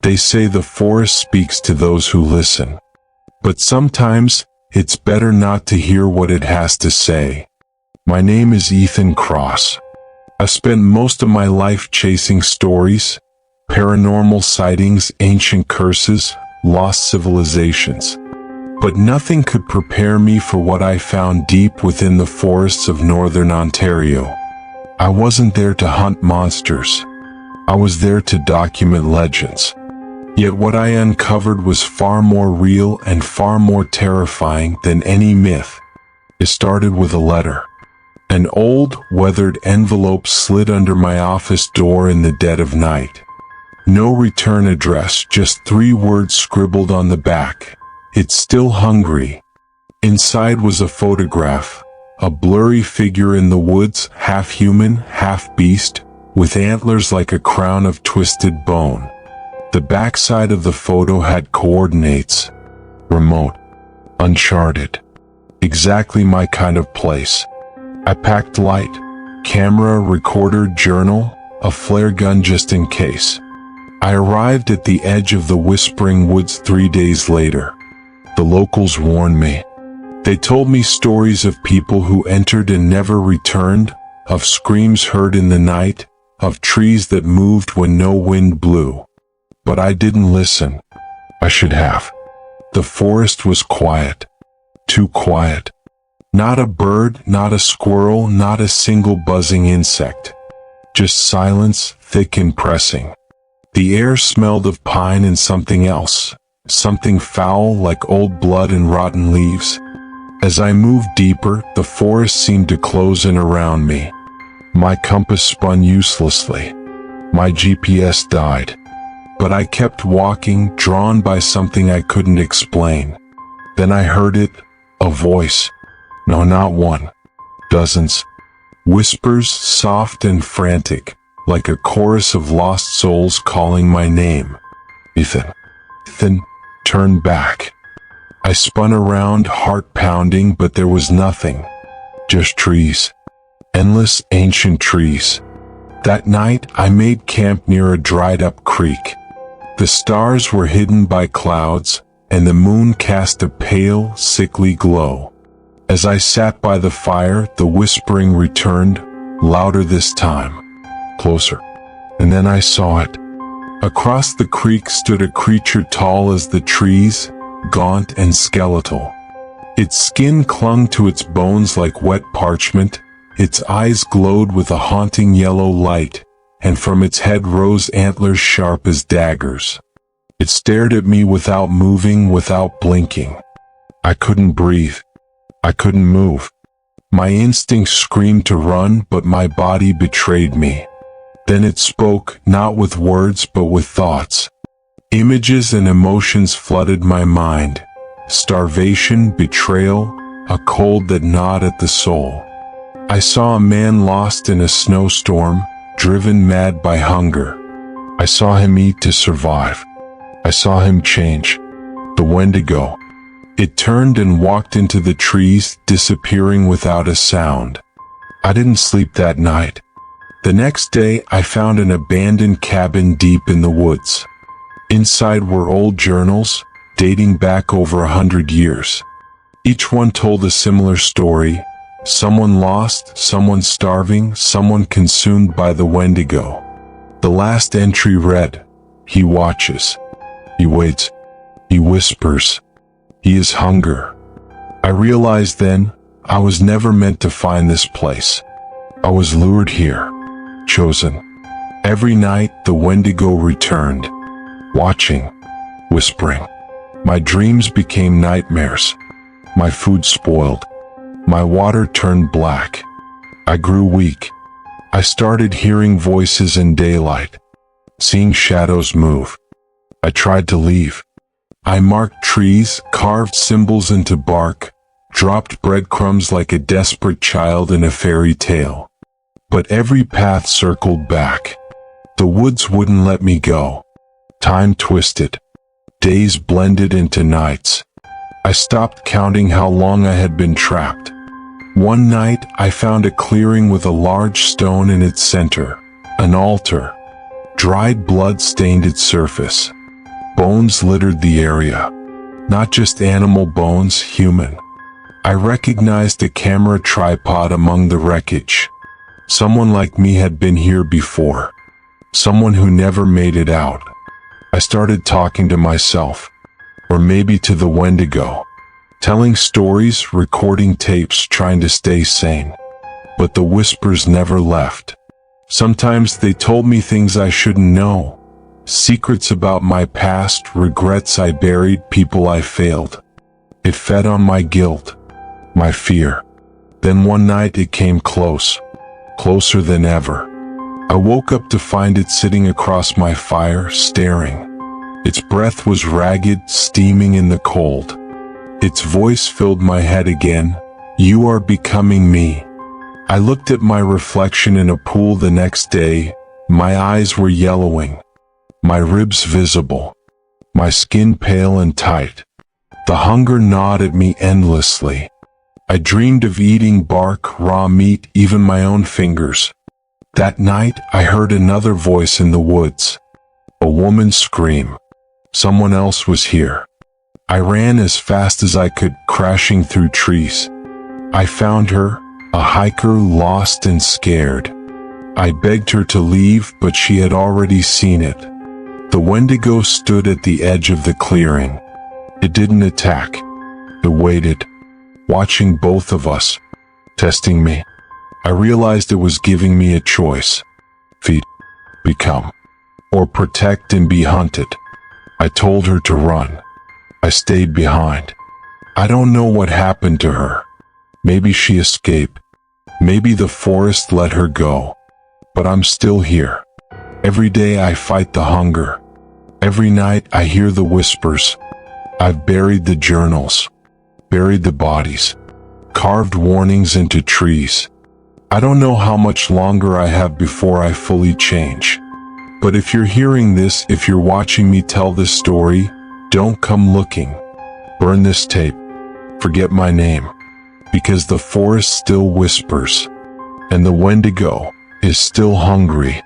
They say the forest speaks to those who listen. But sometimes, it's better not to hear what it has to say. My name is Ethan Cross. I spent most of my life chasing stories, paranormal sightings, ancient curses, lost civilizations. But nothing could prepare me for what I found deep within the forests of northern Ontario. I wasn't there to hunt monsters. I was there to document legends. Yet what I uncovered was far more real and far more terrifying than any myth. It started with a letter. An old, weathered envelope slid under my office door in the dead of night. No return address, just 3 words scribbled on the back. It's still hungry. Inside was a photograph, a blurry figure in the woods, half human, half beast, with antlers like a crown of twisted bone. The backside of the photo had coordinates. Remote. Uncharted. Exactly my kind of place. I packed light, camera, recorder, journal, a flare gun just in case. I arrived at the edge of the Whispering Woods 3 days later. The locals warned me. They told me stories of people who entered and never returned, of screams heard in the night, of trees that moved when no wind blew. But I didn't listen. I should have. The forest was quiet. Too quiet. Not a bird, not a squirrel, not a single buzzing insect. Just silence, thick and pressing. The air smelled of pine and something else. Something foul like old blood and rotten leaves. As I moved deeper, the forest seemed to close in around me. My compass spun uselessly. My GPS died. But I kept walking, drawn by something I couldn't explain. Then I heard it, a voice. No, not one. Dozens. Whispers, soft and frantic, like a chorus of lost souls calling my name. Ethan. Ethan. Turn back. I spun around, heart pounding, but there was nothing. Just trees. Endless, ancient trees. That night, I made camp near a dried-up creek. The stars were hidden by clouds, and the moon cast a pale, sickly glow. As I sat by the fire, the whispering returned, louder this time. Closer. And then I saw it. Across the creek stood a creature tall as the trees, gaunt and skeletal. Its skin clung to its bones like wet parchment, its eyes glowed with a haunting yellow light, and from its head rose antlers sharp as daggers. It stared at me without moving, without blinking. I couldn't breathe. I couldn't move. My instincts screamed to run, but my body betrayed me. Then it spoke, not with words but with thoughts. Images and emotions flooded my mind. Starvation, betrayal, a cold that gnawed at the soul. I saw a man lost in a snowstorm, driven mad by hunger. I saw him eat to survive. I saw him change. The Wendigo. It turned and walked into the trees, disappearing without a sound. I didn't sleep that night. The next day, I found an abandoned cabin deep in the woods. Inside were old journals, dating back over 100 years. Each one told a similar story. Someone lost, someone starving, someone consumed by the Wendigo. The last entry read, "He watches. He waits. He whispers. He is hunger." I realized then, I was never meant to find this place. I was lured here. Chosen. Every night, the Wendigo returned. Watching. Whispering. My dreams became nightmares. My food spoiled. My water turned black. I grew weak. I started hearing voices in daylight. Seeing shadows move. I tried to leave. I marked trees, carved symbols into bark, dropped breadcrumbs like a desperate child in a fairy tale. But every path circled back. The woods wouldn't let me go. Time twisted. Days blended into nights. I stopped counting how long I had been trapped. One night, I found a clearing with a large stone in its center. An altar. Dried blood stained its surface. Bones littered the area. Not just animal bones, human. I recognized a camera tripod among the wreckage. Someone like me had been here before. Someone who never made it out. I started talking to myself. Or maybe to the Wendigo. Telling stories, recording tapes, trying to stay sane. But the whispers never left. Sometimes they told me things I shouldn't know. Secrets about my past, regrets I buried, people I failed. It fed on my guilt, my fear. Then one night it came close, closer than ever. I woke up to find it sitting across my fire, staring. Its breath was ragged, steaming in the cold. Its voice filled my head again. You are becoming me. I looked at my reflection in a pool the next day. My eyes were yellowing. My ribs visible. My skin pale and tight. The hunger gnawed at me endlessly. I dreamed of eating bark, raw meat, even my own fingers. That night, I heard another voice in the woods. A woman scream. Someone else was here. I ran as fast as I could, crashing through trees. I found her, a hiker, lost and scared. I begged her to leave, but she had already seen it. The Wendigo stood at the edge of the clearing. It didn't attack. It waited, watching both of us, testing me. I realized it was giving me a choice. Feed, become, or protect and be hunted. I told her to run. I stayed behind. I don't know what happened to her. Maybe she escaped. Maybe the forest let her go. But I'm still here. Every day I fight the hunger. Every night I hear the whispers. I've buried the journals, buried the bodies, carved warnings into trees. I don't know how much longer I have before I fully change. But if you're hearing this, if you're watching me tell this story, don't come looking. Burn this tape. Forget my name. Because the forest still whispers. And the Wendigo is still hungry.